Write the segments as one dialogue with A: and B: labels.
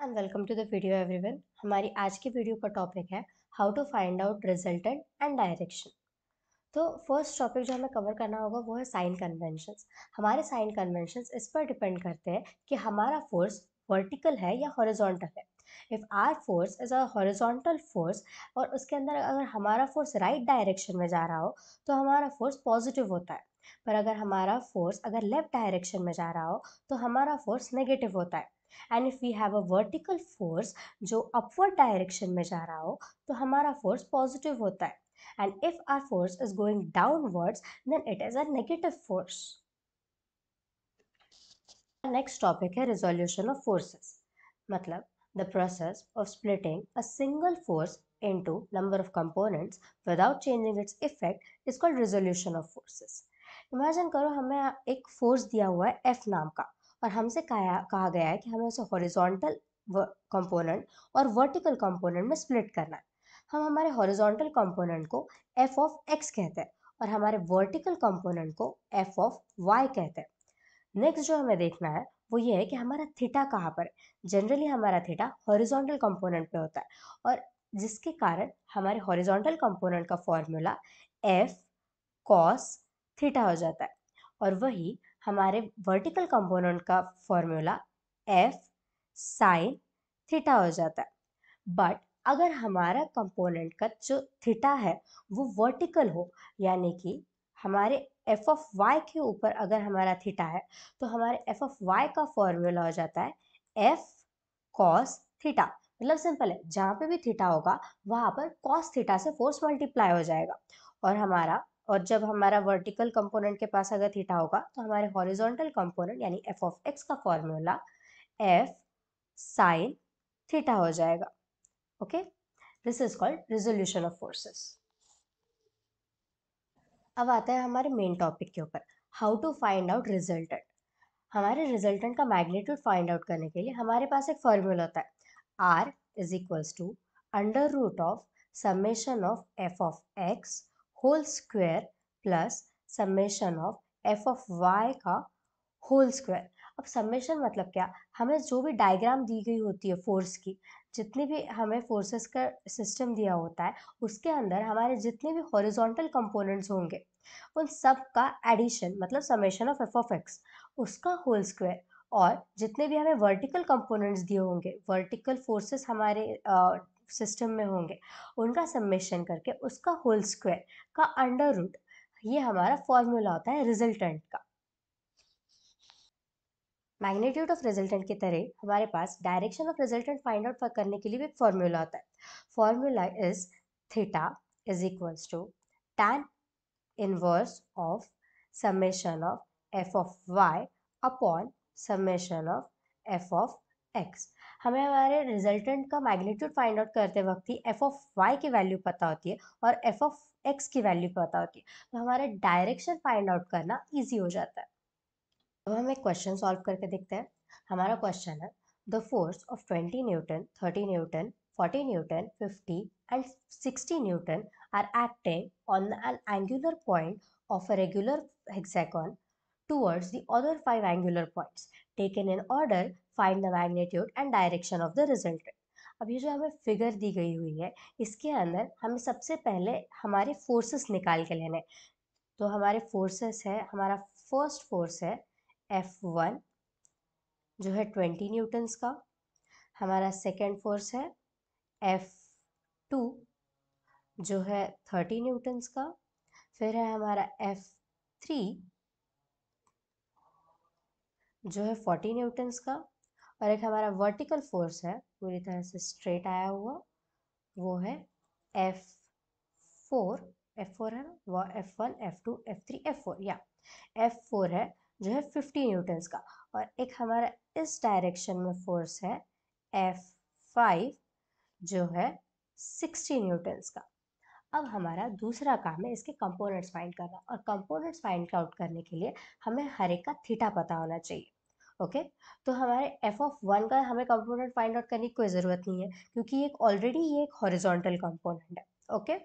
A: And welcome to the video everyone. हमारी आज की वीडियो का टॉपिक है how to find out resultant and direction. तो फर्स्ट टॉपिक जो हमें कवर करना होगा वो है साइन कन्वेंशंस। हमारे साइन कन्वेंशंस इस पर डिपेंड करते हैं कि हमारा फोर्स वर्टिकल है या हॉरिजॉन्टल है। If R force is a horizontal force और उसके अंदर अगर हमारा फोर्स राइट डायरेक्शन में जा रहा हो तो हमारा फोर्स पॉजिटिव होता है। पर अगर हमारा फोर्स अगर लेफ्ट डायरेक्शन में जा रहा हो तो हमारा फोर्स नेगेटिव होता है। And if we have a vertical force जो अपवर्ड डायरेक्शन में जा रहा हो तो हमारा फोर्स पॉजिटिव होता है। And if our force is going downwards, then it is a negative force. Next topic है resolution of forces. मतलब the process of splitting a single force into number of components without changing its effect is called resolution of forces. Imagine करो हमें एक force दिया हुआ है F नाम का और हमसे कहा गया है कि हमें उसे horizontal component और vertical component में split करना है। हम हमारे हॉरिजॉन्टल कंपोनेंट को f ऑफ x कहते हैं और हमारे वर्टिकल कंपोनेंट को f ऑफ y कहते हैं। नेक्स्ट जो हमें देखना है वो ये है कि हमारा थीटा कहाँ पर है। जनरली हमारा थीटा हॉरिजॉन्टल कंपोनेंट पे होता है और जिसके कारण हमारे हॉरिजॉन्टल कंपोनेंट का फॉर्मूला f cos थीटा हो जाता है और वही हमारे वर्टिकल कंपोनेंट का फॉर्मूला f sin थीटा हो जाता है। बट अगर हमारा कंपोनेंट का जो थीटा है वो वर्टिकल हो, यानी कि हमारे एफ ऑफ वाई के ऊपर अगर हमारा थीटा है तो हमारे एफ ऑफ वाई का फॉर्मूला हो जाता है एफ कॉस थीटा। मतलब सिंपल है, जहाँ पे भी थीटा होगा वहाँ पर कॉस थीटा से फोर्स मल्टीप्लाई हो जाएगा और जब हमारा वर्टिकल कंपोनेंट के पास अगर थीटा होगा तो हमारे हॉरिजॉन्टल कंपोनेंट यानी एफ ऑफ एक्स का फॉर्मूला एफ साइन थीटा हो जाएगा। Okay, this is called resolution of forces. अब आता है हमारे मेन टॉपिक के ऊपर, how to find out resultant. हमारे रिजल्टेंट का मैग्नीट्यूड फाइंड आउट करने के लिए हमारे पास एक फॉर्मूला होता है, R is equals to under root of summation of F of x whole square plus summation of F of Y का होल स्क्वायर। अब समेशन मतलब क्या, हमें जो भी डायग्राम दी गई होती है फोर्स की, जितनी भी हमें फोर्सेस का सिस्टम दिया होता है उसके अंदर हमारे जितने भी हॉरिजॉन्टल कंपोनेंट्स होंगे उन सब का एडिशन मतलब summation of F of x उसका होल स्क्वायर, और जितने भी हमें वर्टिकल कंपोनेंट्स दिए होंगे, वर्टिकल फोर्सेस हमारे सिस्टम में होंगे, उनका समेशन करके उसका होल स्क्वायर का अंडर रूट, ये हमारा फॉर्मूला होता है रिजल्टेंट का। मैग्नीट्यूड ऑफ रिजल्टेंट की तरह हमारे पास direction of resultant find out करने के लिए भी एक फॉर्मूला होता है। Formula is theta is equals to tan inverse of summation of F of Y upon summation of F of X. हमें हमारे रिजल्टेंट का मैग्नीट्यूड फाइंड आउट करते वक्त ही एफ ऑफ वाई की वैल्यू पता होती है और एफ ऑफ एक्स की वैल्यू पता होती है, तो हमारे डायरेक्शन फाइंड आउट करना ईजी हो जाता है। अब हम एक क्वेश्चन सॉल्व करके देखते हैं। हमारा क्वेश्चन है, the force of 20 newton, 30 newton, 40 newton, 50 and 60 newton are acting on an angular point of a regular hexagon towards the other 5 angular points. Taken in order, find the magnitude and direction of the resultant. अब ये जो हमें figure दी गई हुई है इसके अंदर हमें सबसे पहले हमारे फोर्सेस निकाल के लेने। तो हमारे फोर्सेस है, हमारा फर्स्ट फोर्स है F1 जो है 20 न्यूटन्स का। हमारा सेकेंड फोर्स है F2 जो है 30 न्यूटन्स का। फिर है हमारा F3 जो है 40 न्यूटन्स का। और एक हमारा वर्टिकल फोर्स है पूरी तरह से स्ट्रेट आया हुआ, वो है F4। F4 है ना, वो F1 F2 F3 F4 या F4 है जो है 50 न्यूटन्स का। और एक हमारा इस डायरेक्शन में फोर्स है F5 जो है 60 न्यूटन्स का। अब हमारा दूसरा काम है इसके कंपोनेंट्स फाइंड करना, और कंपोनेंट्स फाइंड आउट करने के लिए हमें हर एक का थीटा पता होना चाहिए। ओके, तो हमारे एफ ऑफ वन का हमें कंपोनेंट फाइंड आउट करने की कोई ज़रूरत नहीं है क्योंकि ये एक हॉरिजॉन्टल कंपोनेंट है। ओके,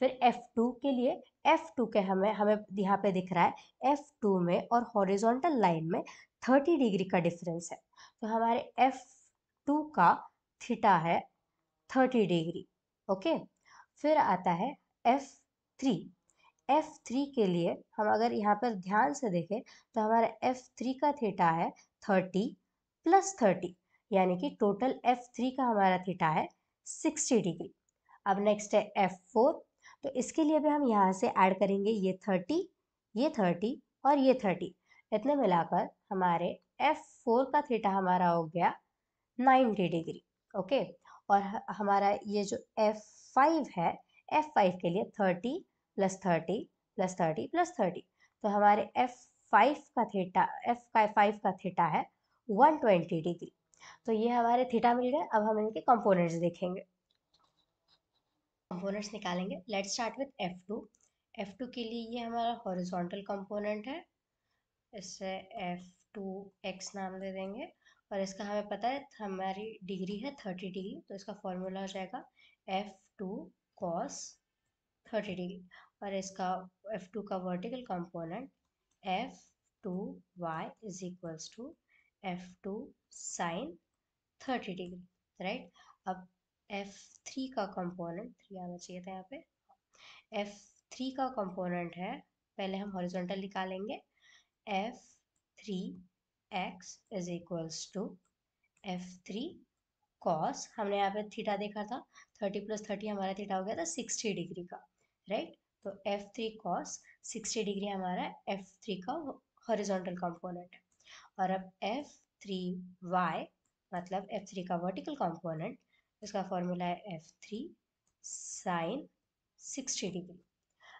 A: फिर F2 के लिए, F2 के हमें हमें यहाँ पे दिख रहा है F2 में और हॉरिजॉन्टल लाइन में 30 डिग्री का डिफरेंस है। तो हमारे F2 F2 का थीटा है 30 डिग्री। ओके, फिर आता है F3। F3 के लिए हम अगर यहाँ पर ध्यान से देखें तो हमारा F3 का थीटा है 30 प्लस 30, यानी कि टोटल F3 का हमारा थीटा है 60 डिग्री। अब नेक्स्ट है F4, तो इसके लिए भी हम यहाँ से ऐड करेंगे ये 30, ये 30 और ये 30, इतने मिलाकर हमारे F4 का थीटा हमारा हो गया 90 डिग्री। ओके, और हमारा ये जो F5 है, F5 के लिए 30 प्लस 30 प्लस 30 प्लस 30, तो हमारे F5 का थीटा है 120 डिग्री। तो ये हमारे थीटा मिल गए। अब हम इनके कंपोनेंट्स देखेंगे, कंपोनेंट्स निकालेंगे। Let's start with F2। F2 के लिए ये हमारा हॉरिजॉन्टल कंपोनेंट है, इससे F2x नाम दे देंगे, और इसका हमें पता है हमारी डिग्री है 30 डिग्री, तो इसका फॉर्मूला हो जाएगा F2 cos 30 डिग्री। और इसका F2 का vertical component F2y is equals to F2 sin 30 डिग्री, राइट। अब F3 का कंपोनेंट 3 आना चाहिए था यहाँ पे। F3 का कंपोनेंट है, पहले हम हॉरिजॉन्टल निकालेंगे, F3x is equals to F3 cos, हमने यहाँ पे थीटा देखा था 30 प्लस 30, हमारा थीटा हो गया था 60 डिग्री का, राइट। तो F3 cos 60 डिग्री हमारा F3 का हॉरिजॉन्टल कंपोनेंट है। और अब F3y मतलब F3 का वर्टिकल कंपोनेंट, इसका फॉर्मूला है F3 sin 60 डिग्री।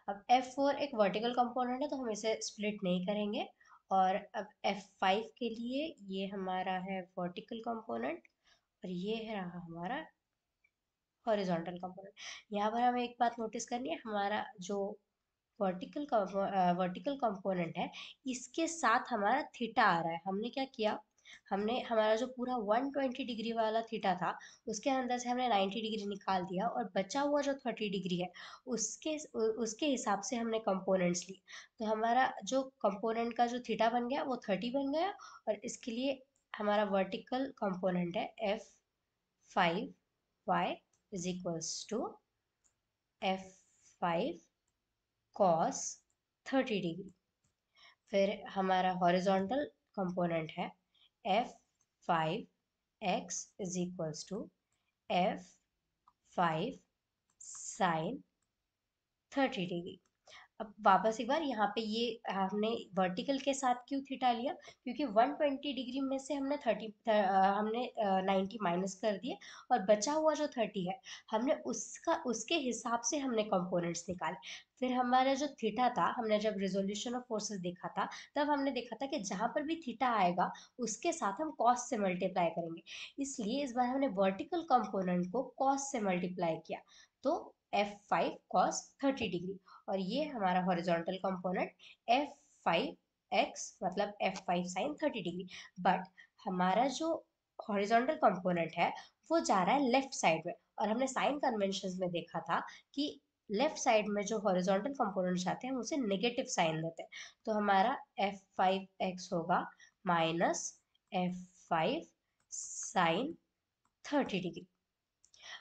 A: अब F4 एक वर्टिकल कंपोनेंट है, तो हम इसे स्प्लिट नहीं करेंगे। और अब F5 के लिए ये हमारा है वर्टिकल कंपोनेंट, और ये है रहा हमारा हॉरिजॉन्टल कंपोनेंट। यहाँ पर हमें एक बात नोटिस करनी है, हमारा जो वर्टिकल कंपोनेंट है, इसके साथ हमारा थीटा आ रहा है। हमने क्या किया, हमने हमारा जो पूरा 120 डिग्री वाला थीटा था, उसके अंदर से हमने 90 डिग्री निकाल दिया, और बचा हुआ जो 30 डिग्री है उसके उसके हिसाब से हमने कंपोनेंट्स लिए। तो हमारा जो कंपोनेंट का जो थीटा बन गया वो 30 बन गया, और इसके लिए हमारा वर्टिकल कंपोनेंट है F5y is equals to F5 cos 30 degree. फिर हमारा हॉरिजॉन्टल कंपोनेंट है F5x is equals to F5 sin 30 degree. अब वापस एक बार यहाँ पे ये हमने वर्टिकल के साथ क्यों थीटा लिया, क्योंकि 120 डिग्री में से हमने 90 माइनस कर दिए, और बचा हुआ जो 30 है हमने उसके हिसाब से हमने कंपोनेंट्स निकाले। फिर हमारा जो थीटा था, हमने जब रिजोल्यूशन ऑफ फोर्सेस देखा था, तब हमने देखा था कि जहाँ पर भी थीटा आएगा उसके साथ हम कॉस से मल्टीप्लाई करेंगे, इसलिए इस बार हमने वर्टिकल कंपोनेंट को कॉस से मल्टीप्लाई किया, तो F5 cos 30 डिग्री। और ये हमारा हॉरिजॉन्टल कंपोनेंट F5x मतलब F5 sin 30 डिग्री। बट हमारा जो हॉरिजॉन्टल कंपोनेंट है वो जा रहा है लेफ्ट साइड में, और हमने साइन कन्वेंशन में देखा था कि लेफ्ट साइड में जो हॉरिजॉन्टल कंपोनेंट आते हैं हम उसे नेगेटिव साइन देते हैं। तो हमारा F5x होगा माइनस F5 sin 30 डिग्री।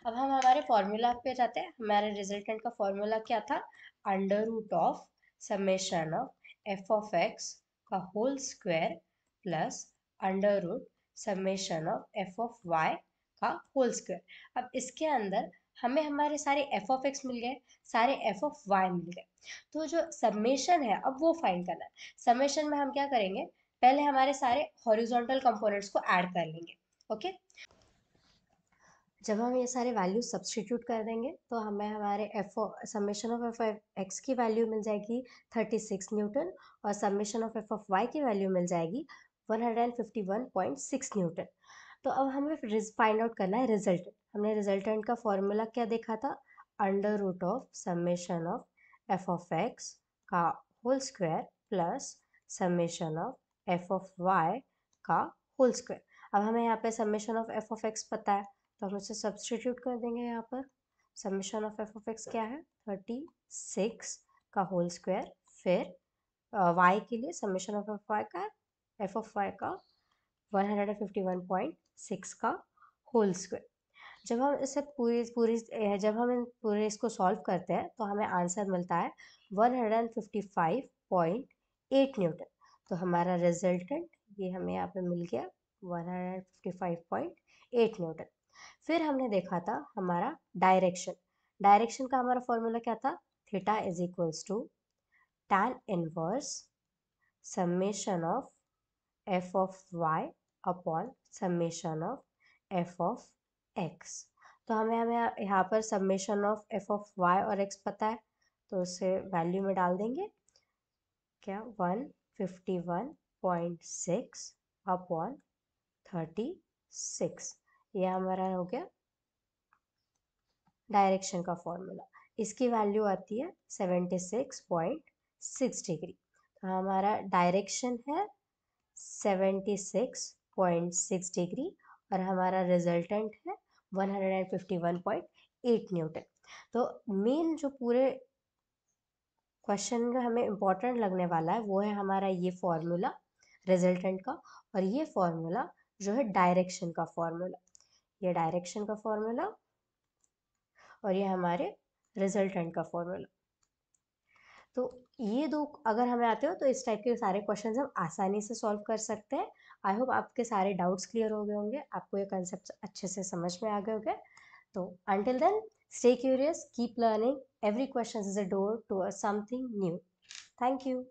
A: अब हम हमारे फॉर्मूला पे जाते हैं। हमारे रिजल्टेंट का फॉर्मूला क्या था, under root of summation of F of X का whole square plus under root summation of F of Y का होल स्क्वायर। अब इसके अंदर हमें हमारे सारे एफ ऑफ एक्स मिल गए, सारे एफ ऑफ वाई मिल गए, तो जो समेशन है अब वो फाइंड करना है। समेशन में हम क्या करेंगे, पहले हमारे सारे हॉरिजॉन्टल कंपोनेंट्स को ऐड कर लेंगे। ओके, जब हम ये सारे वैल्यू सब्सटीट्यूट कर देंगे तो हमें हमारे समेशन ऑफ एफ एक्स की वैल्यू मिल जाएगी 36 न्यूटन, और summation of F of Y की वैल्यू मिल जाएगी 151.6 न्यूटन। तो अब हमें फाइंड आउट करना है रिजल्टेंट। हमने रिजल्टेंट का फॉर्मूला क्या देखा था, under root of summation of F of X का whole square plus summation of F of Y का होल स्क्वायर। अब हमें यहाँ पे summation of F of X पता है, तो हम उसे सब्सटीट्यूट कर देंगे यहाँ पर। Summation of F of x क्या है, 36 का होल स्क्वायर, फिर y के लिए summation of F of Y का 151.6 का होल स्क्वायर। जब हम इसे पूरी पूरी जब हम पूरे इसको सॉल्व करते हैं तो हमें आंसर मिलता है 155.8 न्यूटन। तो हमारा रिजल्टेंट ये हमें यहाँ पे मिल गया 155.8 न्यूटन। फिर हमने देखा था हमारा डायरेक्शन। डायरेक्शन का हमारा फॉर्मूला क्या था? Theta is equals to tan inverse summation of f of y upon summation of f of x। तो हमें हमें यहाँ पर summation of f of y और x पता है, तो उसे वैल्यू में डाल देंगे। क्या 151.6 अपॉन 36, ये हमारा हो गया डायरेक्शन का फॉर्मूला। इसकी वैल्यू आती है 76.6 डिग्री। तो हमारा डायरेक्शन है 76.6 डिग्री और हमारा रिजल्टेंट है 151.8 न्यूटन। तो मेन जो पूरे क्वेश्चन में हमें इम्पोर्टेंट लगने वाला है वो है हमारा ये फॉर्मूला रिजल्टेंट का, और ये फॉर्मूला जो है डायरेक्शन का फॉर्मूला। ये डायरेक्शन का फॉर्मूला और ये हमारे रिजल्टेंट का फॉर्मूला। तो ये दो अगर हमें आते हो तो इस टाइप के सारे क्वेश्चंस हम आसानी से सॉल्व कर सकते हैं। आई होप आपके सारे डाउट्स क्लियर हो गए होंगे, आपको ये कंसेप्ट अच्छे से समझ में आ गए होंगे। तो until then, stay curious, keep learning. Every question is a door to something new. Thank you.